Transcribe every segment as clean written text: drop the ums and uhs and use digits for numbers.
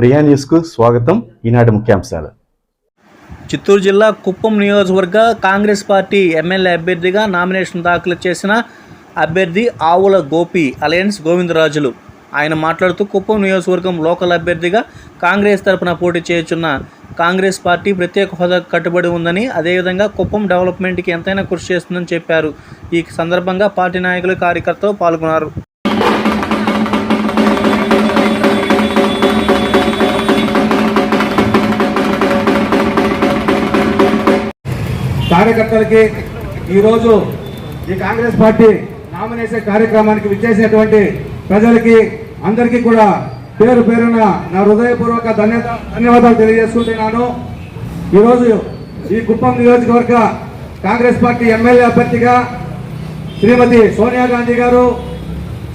ప్రియా న్యూస్కు స్వాగతం. ఈనాటి ముఖ్యాంశాలు. చిత్తూరు జిల్లా కుప్పం నియోజకవర్గ కాంగ్రెస్ పార్టీ ఎమ్మెల్యే అభ్యర్థిగా నామినేషన్ దాఖలు చేసిన అభ్యర్థి ఆవుల గోపి అలయన్స్ గోవిందరాజులు. ఆయన మాట్లాడుతూ కుప్పం నియోజకవర్గం లోకల్ అభ్యర్థిగా కాంగ్రెస్ తరపున పోటీ చేయుచున్న కాంగ్రెస్ పార్టీ ప్రత్యేక హోదాకు కట్టుబడి ఉందని, అదేవిధంగా కుప్పం డెవలప్మెంట్కి ఎంతైనా కృషి చేస్తుందని చెప్పారు. ఈ సందర్భంగా పార్టీ నాయకులు, కార్యకర్తలు పాల్గొన్నారు. కార్యకర్తలకి ఈరోజు ఈ కాంగ్రెస్ పార్టీ నామినేషన్ కార్యక్రమానికి విచ్చేసినటువంటి ప్రజలకి అందరికీ కూడా పేరు పేరున నా హృదయపూర్వక ధన్యవాదాలు తెలియజేసుకుంటున్నాను. ఈరోజు ఈ కుప్పం నియోజకవర్గ కాంగ్రెస్ పార్టీ ఎమ్మెల్యే అభ్యర్థిగా శ్రీమతి సోనియా గాంధీ గారు,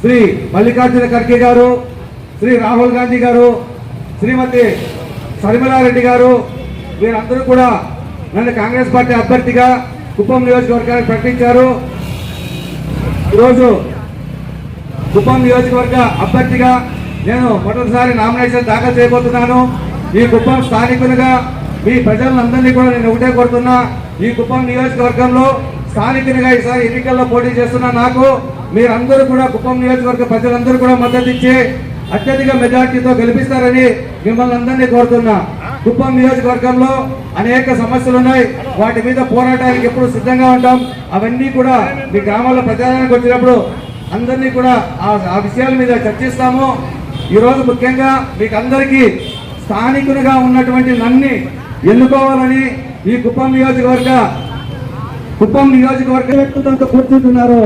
శ్రీ మల్లికార్జున ఖర్గే గారు, శ్రీ రాహుల్ గాంధీ గారు, శ్రీమతి శర్మిలారెడ్డి గారు, వీరందరూ కూడా నన్ను కాంగ్రెస్ పార్టీ అభ్యర్థిగా కుప్పం నియోజకవర్గానికి ప్రకటించారు. ఈరోజు కుప్పం నియోజకవర్గ అభ్యర్థిగా నేను మొదటిసారి నామినేషన్ దాఖలు చేయబోతున్నాను. ఈ కుప్పం స్థానికులుగా మీ ప్రజలందరినీ కూడా నేను ఒకటే కోరుతున్నా, ఈ కుప్పం నియోజకవర్గంలో స్థానికునిగా ఈసారి ఎన్నికల్లో పోటీ చేస్తున్న నాకు మీరందరూ కూడా కుప్పం నియోజకవర్గ ప్రజలందరూ కూడా మద్దతు ఇచ్చి అత్యధిక మెజార్టీతో గెలిపిస్తారని మిమ్మల్ని అందరినీ కోరుతున్నా. కుప్పం నియోజకవర్గంలో అనేక సమస్యలు ఉన్నాయి, వాటి మీద పోరాటానికి ఎప్పుడు సిద్ధంగా ఉంటాం. అవన్నీ కూడా మీ గ్రామాల్లో ప్రచారానికి వచ్చినప్పుడు అందరినీ కూడా ఆ విషయాల మీద చర్చిస్తాము. ఈరోజు ముఖ్యంగా మీకు అందరికీ స్థానికునిగా ఉన్నటువంటి నన్ను ఎన్నుకోవాలని ఈ కుప్పం నియోజకవర్గ వ్యక్తులతో కూర్చుంటున్నారు.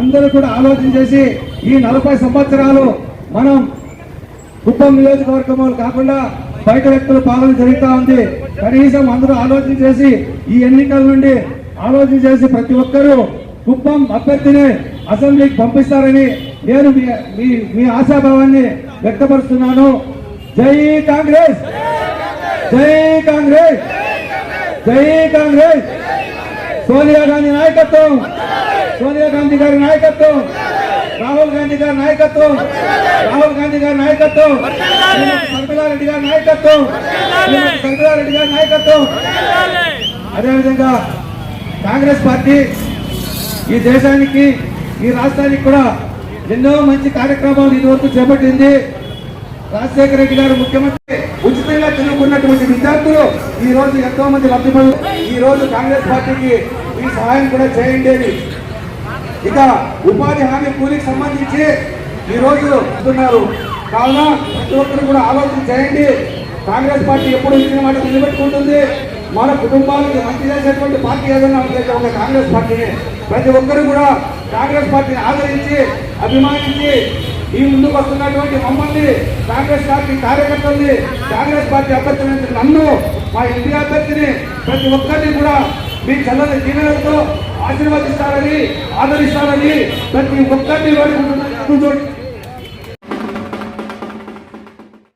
అందరూ కూడా ఆలోచన చేసి ఈ 40 సంవత్సరాలు మనం కుప్పం నియోజకవర్గంలో కాకుండా బయట వ్యక్తుల పాలన జరుగుతూ ఉంది. కనీసం అందరూ ఆలోచన చేసి ఈ ఎన్నికల నుండి ఆలోచన చేసి ప్రతి ఒక్కరూ కుప్పం అభ్యర్థిని అసెంబ్లీకి పంపిస్తారని నేను మీ ఆశాభావాన్ని వ్యక్తపరుస్తున్నాను. జై కాంగ్రెస్, జై కాంగ్రెస్, జై కాంగ్రెస్. సోనియా గాంధీ నాయకత్వం, సోనియా గాంధీ గారి నాయకత్వం, రాహుల్ గాంధీ గారి నాయకత్వం, రాహుల్ గాంధీ గారి నాయకత్వం, శర్మిలారెడ్డి గారి నాయకత్వం, శర్మిలారెడ్డి గారి నాయకత్వం. అదేవిధంగా కాంగ్రెస్ పార్టీ ఈ దేశానికి, ఈ రాష్ట్రానికి కూడా ఎన్నో మంచి కార్యక్రమాలు ఇదివరకు చేపట్టింది. రాజశేఖర రెడ్డి గారు ముఖ్యమంత్రి ఉచితంగా చదువుకున్నటువంటి విద్యార్థులు ఈ రోజు ఎంతో మంది లబ్ధిపడు. ఈ రోజు కాంగ్రెస్ పార్టీకి ఈ సహాయం కూడా చేయండి. ఇక ఉపాధి హామీ కూలీకి సంబంధించి ఈ రోజు వస్తున్నారు. కావున ప్రతి ఒక్కరు కూడా ఆలోచన చేయండి. కాంగ్రెస్ పార్టీ ఎప్పుడు ఇచ్చిన మాట నిలబెట్టుకుంటుంది. మన కుటుంబాలకు మంచి చేసేటువంటి పార్టీ ఏదైనా ఉంటే ఒక కాంగ్రెస్ పార్టీని. ప్రతి ఒక్కరు కూడా కాంగ్రెస్ పార్టీని ఆదరించి, అభిమానించి ఈ ముందుకు వస్తున్నటువంటి మమ్మల్ని, కాంగ్రెస్ పార్టీ కార్యకర్తల్ని, కాంగ్రెస్ పార్టీ అభ్యర్థులని, నన్ను, మా ఎంపీ అభ్యర్థిని, ప్రతి ఒక్కరిని కూడా మీ చల్లని దీవెనలతో ఆశీర్వదిస్తారని, ఆదరిస్తారని ప్రతి ఒక్కరిని